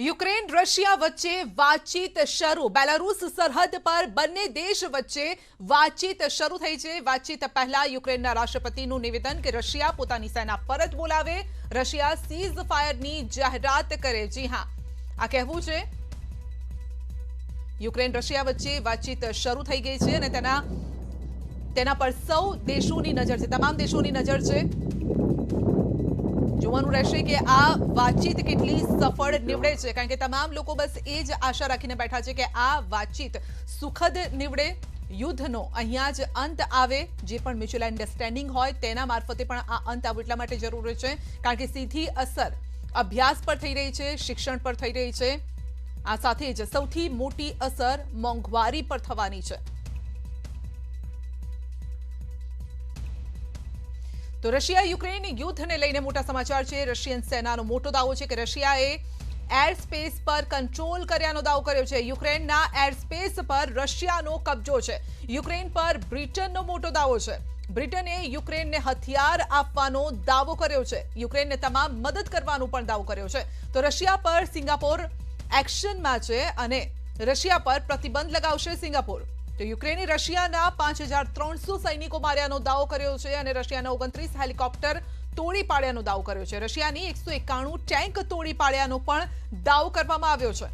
Ukraine Russia વચ્ચે વાતચીત શરૂ. બેલારુસ સરહદ પર બંને દેશ વચ્ચે વાતચીત શરૂ થઈ છે. વાતચીત પહેલા યુક્રેનના રાષ્ટ્રપતિનું નિવેદન કે રશિયા પોતાની સેના પરત બોલાવે, રશિયા સીઝ ફાયરની જાહેરાત કરે. જી હા, આ કહેવું છે. યુક્રેન રશિયા વચ્ચે વાતચીત શરૂ થઈ ગઈ છે અને તેના પર સૌ દેશોની નજર છે, તમામ દેશોની નજર છે. જોવાનું રહેશે કે આ વાતચીત કેટલી સફળ નીવડે છે, કારણ કે તમામ લોકો બસ એ જ આશા રાખીને બેઠા છે કે આ વાતચીત સુખદ નીવડે, યુદ્ધનો અહીંયા જ અંત આવે. જે પણ મ્યુચ્યુઅલ અન્ડરસ્ટેન્ડિંગ હોય તેના મારફતે પણ આ અંત આવે એટલા માટે જરૂરી છે, કારણ કે સીધી અસર અભ્યાસ પર થઈ રહી છે, શિક્ષણ પર થઈ રહી છે. આ સાથે જ સૌથી મોટી અસર મોંઘવારી પર થવાની છે. તો રશિયા યુક્રેન યુદ્ધને લઈને મોટા સમાચાર છે. રશિયન સેનાનો મોટો દાવો છે કે રશિયાએ એર સ્પેસ પર કંટ્રોલ કર્યાનો દાવો કર્યો છે. યુક્રેનના એર સ્પેસ પર રશિયાનો કબજો છે. યુક્રેન પર બ્રિટનનો મોટો દાવો છે. બ્રિટને યુક્રેનને હથિયાર આપવાનો દાવો કર્યો છે. યુક્રેનને તમામ મદદ કરવાનો પણ દાવો કર્યો છે. તો રશિયા પર સિંગાપોર એક્શનમાં છે અને રશિયા પર પ્રતિબંધ લગાવશે સિંગાપોર. તો યુક્રેને રશિયાના 5300 સૈનિકો માર્યાનો દાવો કર્યો છે અને રશિયાના 29 હેલિકોપ્ટર તોડી પાડ્યાનો દાવો કર્યો છે. રશિયાની 191 ટેન્ક તોડી પાડ્યાનો પણ દાવો કરવામાં આવ્યો છે.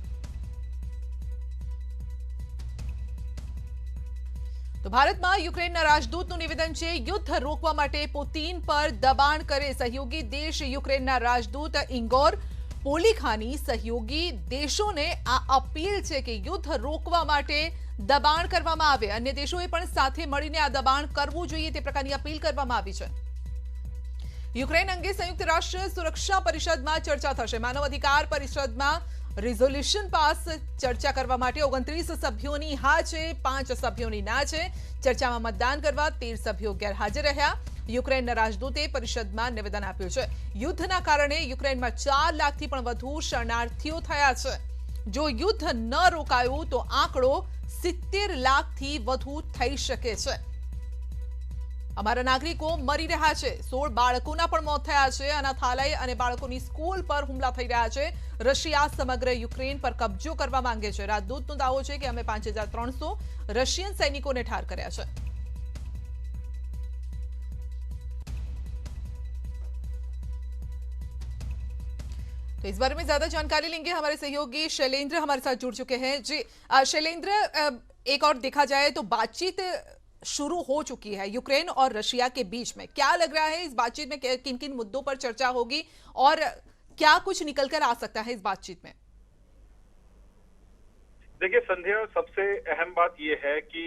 તો ભારતમાં યુક્રેનના રાજદૂતનું નિવેદન છે, યુદ્ધ રોકવા માટે પુતિન પર દબાણ કરે. સહયોગી દેશ યુક્રેનના રાજદૂત ઇગોર પોલિખાની સહયોગી દેશોને આ અપીલ છે કે યુદ્ધ રોકવા માટે દબાણ કરવામાં આવે. અન્ય દેશોએ પણ સાથે મળીને આ દબાણ કરવું જોઈએ તે પ્રકારની અપીલ કરવામાં આવી છે. યુક્રેન અંગે સંયુક્ત રાષ્ટ્ર સુરક્ષા પરિષદમાં ચર્ચા થશે. માનવ અધિકાર પરિષદમાં રિઝોલ્યુશન પાસ ચર્ચા કરવા માટે 29 સભ્યોની હા છે, 5 સભ્યોની ના છે. ચર્ચામાં મતદાન કરવા 13 સભ્યો ગેરહાજર રહ્યા. યુક્રેનના રાજદૂતે પરિષદમાં નિવેદન આપ્યું છે. યુદ્ધના કારણે યુક્રેનમાં 4 લાખથી પણ વધુ શરણાર્થીઓ થયા છે. જો યુદ્ધ ન રોકાયું તો આંકડો 70 લાખથી વધુ થઈ શકે છે. અમારા નાગરિકો મરી રહ્યા છે. 16 બાળકોના પણ મોત થયા છે. અનાથાલય અને બાળકોની સ્કૂલ પર હુમલા થઈ રહ્યા છે. રશિયા સમગ્ર યુક્રેન પર કબજો કરવા માંગે છે. રાજદૂતનો દાવો છે કે અમે 5300 રશિયન સૈનિકોને ઠાર કર્યા છે. तो इस बारे में ज्यादा जानकारी लेंगे. हमारे सहयोगी शैलेंद्र हमारे साथ जुड़ चुके हैं. जी शैलेंद्र, एक और देखा जाए तो बातचीत शुरू हो चुकी है यूक्रेन और रशिया के बीच में. क्या लग रहा है इस बातचीत में किन किन मुद्दों पर चर्चा होगी और क्या कुछ निकल कर आ सकता है इस बातचीत में? देखिए संध्या, सबसे अहम बात यह है कि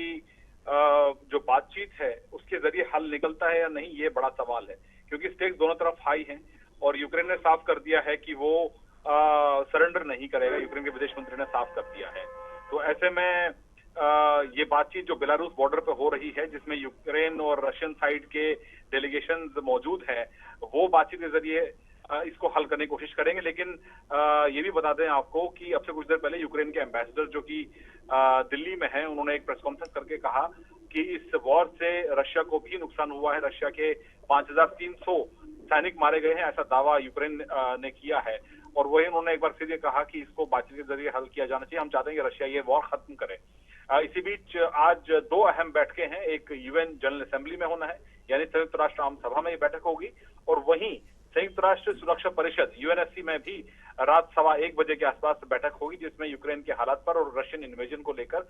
जो बातचीत है उसके जरिए हल निकलता है या नहीं, ये बड़ा सवाल है, क्योंकि स्टेक्स दोनों तरफ हाई हैं और यूक्रेन ने साफ कर दिया है कि वो सरेंडर नहीं करेगा. यूक्रेन के विदेश मंत्री ने साफ कर दिया है. तो ऐसे में ये बातचीत जो बेलारूस बॉर्डर पे हो रही है, जिसमें यूक्रेन और रशियन साइड के डेलीगेशन मौजूद हैं, वो बातचीत के जरिए इसको हल करने की कोशिश करेंगे. लेकिन ये भी बता दें आपको कि अब से कुछ देर पहले यूक्रेन के एम्बेसडर जो कि दिल्ली में हैं, उन्होंने एक प्रेस कॉन्फ्रेंस करके कहा कि इस वॉर से रशिया को भी नुकसान हुआ है. रशिया के 5300 सैनिक मारे गए हैं, ऐसा दावा यूक्रेन ने किया है. और वही उन्होंने एक बार फिर ये कहा कि इसको बातचीत के जरिए हल किया जाना चाहिए. हम चाहते हैं कि रशिया ये वॉर खत्म करे. इसी बीच आज 2 अहम बैठकें हैं. एक यूएन जनरल असेंबली में होना है, यानी संयुक्त राष्ट्र आम सभा में ये बैठक होगी, और वहीं संयुक्त राष्ट्र सुरक्षा परिषद यूएनएससी में भी रात 1:15 बजे के आसपास बैठक होगी, जिसमें यूक्रेन के हालात पर और रशियन इन्वेजन को लेकर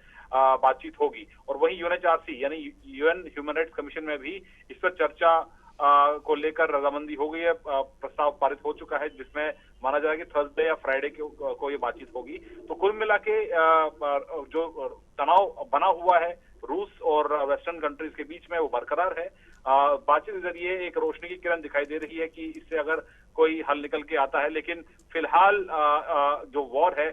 बातचीत होगी. और वहीं यूएनएचआरसी यानी यूएन ह्यूमन राइट्स कमीशन में भी इस पर चर्चा को लेकर रजामंदी हो गई है. प्रस्ताव पारित हो चुका है, जिसमें माना जाएगा कि थर्सडे या फ्राइडे को ये बातचीत होगी. तो कुल मिला के जो तनाव बना हुआ है रूस और वेस्टर्न कंट्रीज के बीच में, वो बरकरार है. बातचीत के जरिए एक रोशनी की किरण दिखाई दे रही है कि इससे अगर कोई हल निकल के आता है. लेकिन फिलहाल जो वॉर है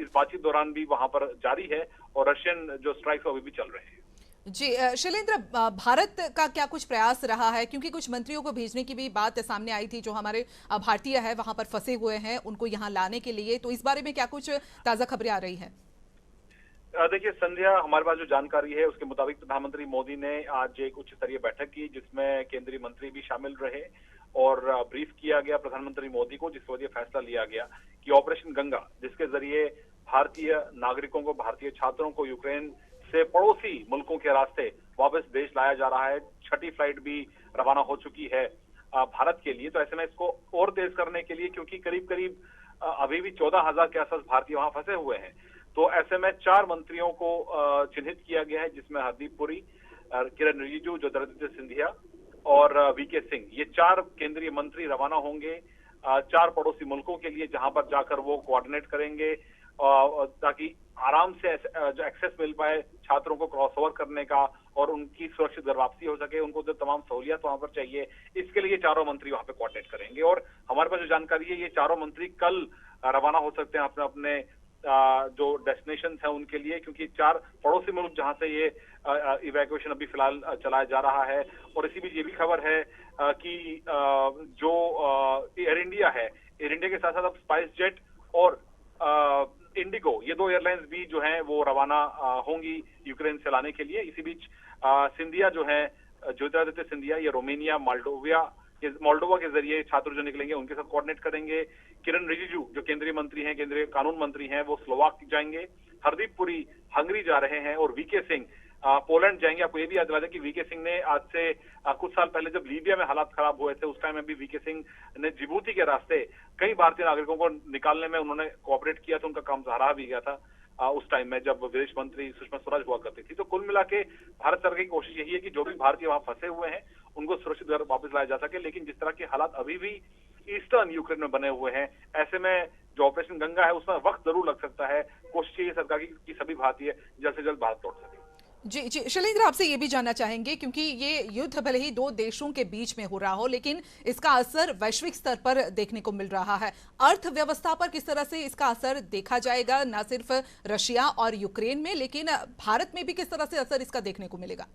इस बातचीत दौरान भी वहां पर जारी है और रशियन जो स्ट्राइक्स अभी भी चल रहे हैं. जी शैलेंद्र, भारत का क्या कुछ प्रयास रहा है, क्योंकि कुछ मंत्रियों को भेजने की भी बात सामने आई थी जो हमारे भारतीय है वहां पर फंसे हुए हैं, उनको यहां लाने के लिए. तो इस बारे में क्या कुछ ताजा खबरें आ रही हैं? देखिए संध्या, हमारे पास जो जानकारी है उसके मुताबिक प्रधानमंत्री मोदी ने आज एक उच्च स्तरीय बैठक की, जिसमें केंद्रीय मंत्री भी शामिल रहे और ब्रीफ किया गया प्रधानमंत्री मोदी को, जिस वजह फैसला लिया गया कि ऑपरेशन गंगा, जिसके जरिए भारतीय नागरिकों को, भारतीय छात्रों को यूक्रेन से पड़ोसी मुल्कों के रास्ते वापस देश लाया जा रहा है। 6ठी फ्लाइट भी रवाना हो चुकी है भारत के लिए। तो ऐसे में इसको और तेज करने के लिए, क्योंकि करीब करीब अभी भी 14,000 के आसपास भारतीय वहां फंसे हुए हैं, तो ऐसे में 4 मंत्रियों को चिन्हित किया गया है, जिसमें हरदीप पुरी, किरण रिजिजू, ज्योतिरादित्य सिंधिया और वीके सिंह, ये 4 केंद्रीय मंत्री रवाना होंगे 4 पड़ोसी मुल्कों के लिए, जहां पर जाकर वो कोऑर्डिनेट करेंगे ताकि आराम से जो एक्सेस मिल पाए छात्रों को क्रॉस ओवर करने का और उनकी सुरक्षित घर वापसी हो सके, उनको जो तमाम सहूलियत वहां पर चाहिए, इसके लिए 4 मंत्री वहां पे कोऑर्डिनेट करेंगे। और हमारे पास जो जानकारी है, ये 4 मंत्री कल रवाना हो सकते हैं अपने अपने जो डेस्टिनेशन है उनके लिए, क्योंकि 4 पड़ोसी मुल्क जहां से ये इवैक्यूएशन अभी फिलहाल चलाया जा रहा है। और इसी बीच ये भी खबर है कि जो एयर इंडिया है, एयर इंडिया के साथ साथ अब स्पाइस जेट और इंडिगो, ये 2 एयरलाइंस भी जो हैं वो रवाना होंगी यूक्रेन से लाने के लिए। इसी बीच सिंधिया जो है, ज्योतिरादित्य सिंधिया, ये रोमानिया, मोल्डोवा के जरिए छात्र जो निकलेंगे उनके साथ कोऑर्डिनेट करेंगे। किरण रिजिजू जो केंद्रीय मंत्री हैं, केंद्रीय कानून मंत्री हैं, वो स्लोवाक जाएंगे। हरदीप पुरी हंगरी जा रहे हैं और वीके सिंह पोलैंड जाएंगे। आपको ये भी याद दिला दें कि वीके सिंह ने आज से कुछ साल पहले जब लीबिया में हालात खराब हुए थे, उस टाइम में भी वीके सिंह ने जिबूती के रास्ते कई भारतीय नागरिकों को निकालने में उन्होंने कोऑपरेट किया था, उनका काम सराहा भी गया था उस टाइम में जब विदेश मंत्री सुषमा स्वराज हुआ करती थी। तो कुल मिला के भारत सरकार की कोशिश यही है कि जो भी भारतीय वहां फंसे हुए हैं उनको सुरक्षित घर वापस लाया जा सके। लेकिन जिस तरह के हालात अभी भी ईस्टर्न यूक्रेन में बने हुए हैं, ऐसे में जो ऑपरेशन गंगा है उसमें वक्त जरूर लग सकता है। कोशिश यही सरकार की सभी भारतीय जल्द से जल्द भारत लौट सके। जी जी, शैलेंद्र, आपसे ये भी जानना चाहेंगे, क्योंकि ये युद्ध भले ही 2 देशों के बीच में हो रहा हो, लेकिन इसका असर वैश्विक स्तर पर देखने को मिल रहा है। अर्थव्यवस्था पर किस तरह से इसका असर देखा जाएगा, न सिर्फ रशिया और यूक्रेन में, लेकिन भारत में भी किस तरह से असर इसका देखने को मिलेगा?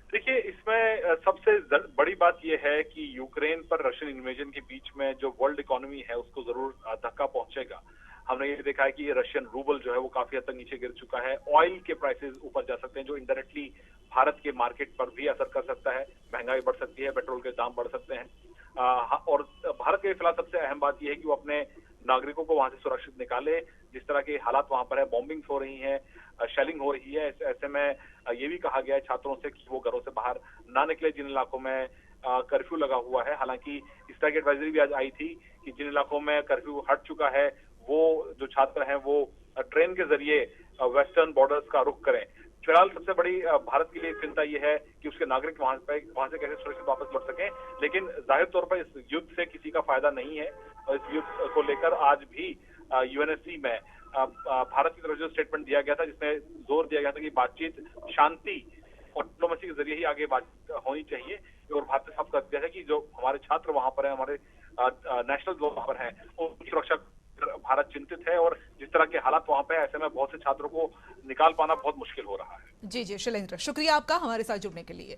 देखिए, इसमें सबसे बड़ी बात यह है कि यूक्रेन पर रशियन इन्वेजन के बीच में जो वर्ल्ड इकोनॉमी है उसको जरूर धक्का पहुंचेगा। हमने ये देखा है कि ये रशियन रूबल जो है वो काफी हद तक नीचे गिर चुका है। ऑयल के प्राइसेस ऊपर जा सकते हैं, जो इनडायरेक्टली भारत के मार्केट पर भी असर कर सकता है। महंगाई बढ़ सकती है, पेट्रोल के दाम बढ़ सकते हैं। और भारत के फिलहाल सबसे अहम बात यह है कि वो अपने नागरिकों को वहां से सुरक्षित निकाले। जिस तरह के हालात वहां पर है, बॉम्बिंग हो रही है, शेलिंग हो रही है, ऐसे में ये भी कहा गया है छात्रों से कि वो घरों से बाहर ना निकले जिन इलाकों में कर्फ्यू लगा हुआ है। हालांकि इस तरह की एडवाइजरी भी आज आई थी कि जिन इलाकों में कर्फ्यू हट चुका है वो जो छात्र हैं वो ट्रेन के जरिए वेस्टर्न बॉर्डर्स का रुख करें। फिलहाल सबसे बड़ी भारत के लिए चिंता ये है कि उसके नागरिक वहां से कैसे सुरक्षित वापस लौट सकें। लेकिन जाहिर तौर पर इस युद्ध से किसी का फायदा नहीं है। इस युद्ध को लेकर आज भी यूएनएससी में भारत की तरफ जो स्टेटमेंट दिया गया था, जिसमें जोर दिया गया था कि बातचीत, शांति और डिप्लोमेसी के जरिए ही आगे बात होनी चाहिए। और भारत ने साफ कर दिया है कि जो हमारे छात्र वहां पर है, हमारे नेशनल वहां पर है, उनकी सुरक्षा भारत चिंतित है। और जिस तरह के हालात वहां पे, ऐसे में बहुत से छात्रों को निकाल पाना बहुत मुश्किल हो रहा है। जी जी, शैलेंद्र, शुक्रिया आपका हमारे साथ जुड़ने के लिए।